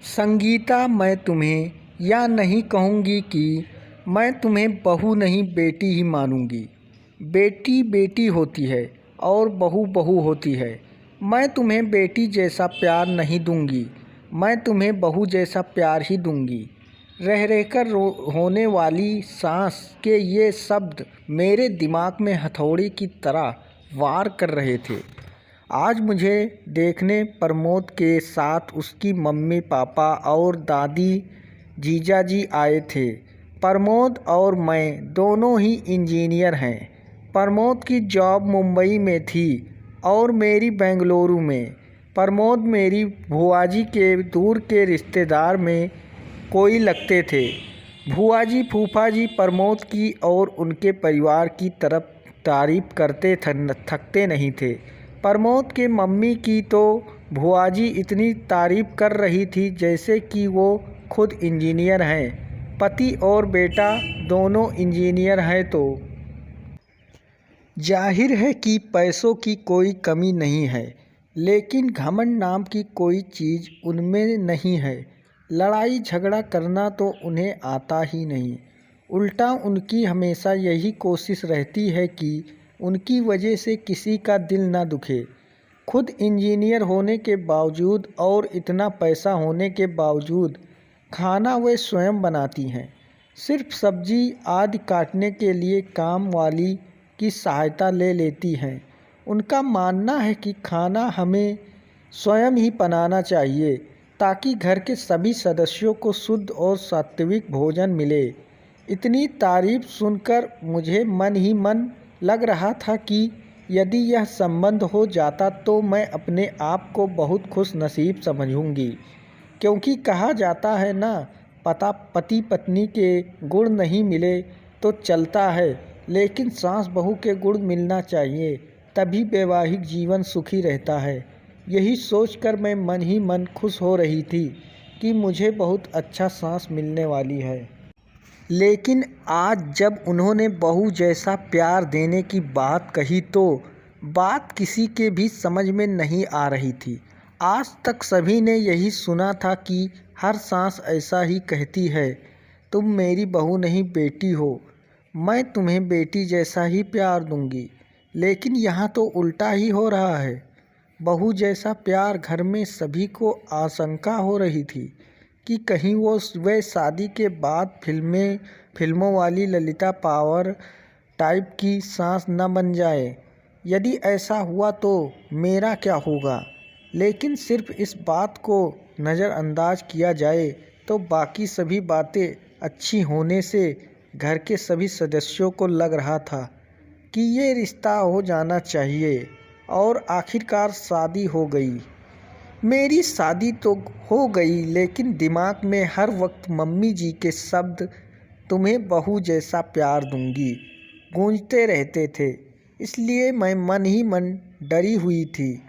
संगीता, मैं तुम्हें या नहीं कहूँगी कि मैं तुम्हें बहू नहीं बेटी ही मानूँगी। बेटी बेटी होती है और बहू बहू होती है। मैं तुम्हें बेटी जैसा प्यार नहीं दूँगी, मैं तुम्हें बहू जैसा प्यार ही दूँगी। रह रहकर होने वाली सांस के ये शब्द मेरे दिमाग में हथौड़े की तरह वार कर रहे थे। आज मुझे देखने प्रमोद के साथ उसकी मम्मी पापा और दादी जीजाजी आए थे। प्रमोद और मैं दोनों ही इंजीनियर हैं। प्रमोद की जॉब मुंबई में थी और मेरी बेंगलुरु में। प्रमोद मेरी भुआजी के दूर के रिश्तेदार में कोई लगते थे। भुआजी फूफा जी प्रमोद की और उनके परिवार की तरफ तारीफ करते थकते नहीं थे। प्रमोद के मम्मी की तो भुआजी इतनी तारीफ कर रही थी जैसे कि वो खुद इंजीनियर हैं। पति और बेटा दोनों इंजीनियर हैं तो जाहिर है कि पैसों की कोई कमी नहीं है, लेकिन घमंड नाम की कोई चीज़ उनमें नहीं है। लड़ाई झगड़ा करना तो उन्हें आता ही नहीं। उल्टा उनकी हमेशा यही कोशिश रहती है कि उनकी वजह से किसी का दिल ना दुखे। खुद इंजीनियर होने के बावजूद और इतना पैसा होने के बावजूद खाना वे स्वयं बनाती हैं। सिर्फ सब्जी आदि काटने के लिए काम वाली की सहायता ले लेती हैं। उनका मानना है कि खाना हमें स्वयं ही बनाना चाहिए ताकि घर के सभी सदस्यों को शुद्ध और सात्विक भोजन मिले। इतनी तारीफ सुनकर मुझे मन ही मन लग रहा था कि यदि यह संबंध हो जाता तो मैं अपने आप को बहुत खुश नसीब समझूंगी, क्योंकि कहा जाता है ना, पति पत्नी के गुण नहीं मिले तो चलता है, लेकिन सास बहू के गुण मिलना चाहिए, तभी वैवाहिक जीवन सुखी रहता है। यही सोचकर मैं मन ही मन खुश हो रही थी कि मुझे बहुत अच्छा सास मिलने वाली है। लेकिन आज जब उन्होंने बहू जैसा प्यार देने की बात कही तो बात किसी के भी समझ में नहीं आ रही थी। आज तक सभी ने यही सुना था कि हर सास ऐसा ही कहती है, तुम मेरी बहू नहीं बेटी हो, मैं तुम्हें बेटी जैसा ही प्यार दूंगी। लेकिन यहाँ तो उल्टा ही हो रहा है। बहू जैसा प्यार घर में सभी को आशंका हो रही थी कि कहीं वे शादी के बाद फिल्मों वाली ललिता पावर टाइप की सास न बन जाए। यदि ऐसा हुआ तो मेरा क्या होगा? लेकिन सिर्फ इस बात को नज़रअंदाज किया जाए तो बाकी सभी बातें अच्छी होने से घर के सभी सदस्यों को लग रहा था कि ये रिश्ता हो जाना चाहिए। और आखिरकार शादी हो गई। मेरी शादी तो हो गई, लेकिन दिमाग में हर वक्त मम्मी जी के शब्द तुम्हें बहू जैसा प्यार दूंगी गूंजते रहते थे। इसलिए मैं मन ही मन डरी हुई थी।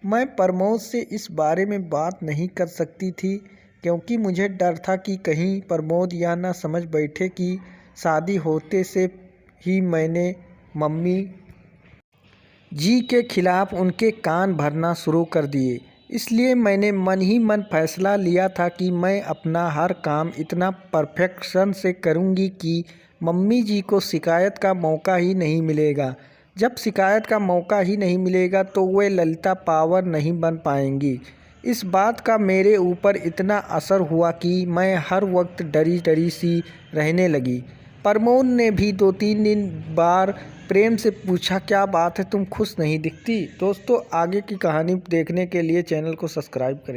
मैं प्रमोद से इस बारे में बात नहीं कर सकती थी, क्योंकि मुझे डर था कि कहीं प्रमोद यह ना समझ बैठे कि शादी होते से ही मैंने मम्मी जी के खिलाफ उनके कान भरना शुरू कर दिए। इसलिए मैंने मन ही मन फैसला लिया था कि मैं अपना हर काम इतना परफेक्शन से करूंगी कि मम्मी जी को शिकायत का मौका ही नहीं मिलेगा। जब शिकायत का मौका ही नहीं मिलेगा तो वे ललिता पावर नहीं बन पाएंगी। इस बात का मेरे ऊपर इतना असर हुआ कि मैं हर वक्त डरी डरी सी रहने लगी। प्रमोद ने भी 2-3 बार प्रेम से पूछा, क्या बात है, तुम खुश नहीं दिखती? दोस्तों, आगे की कहानी देखने के लिए चैनल को सब्सक्राइब करें।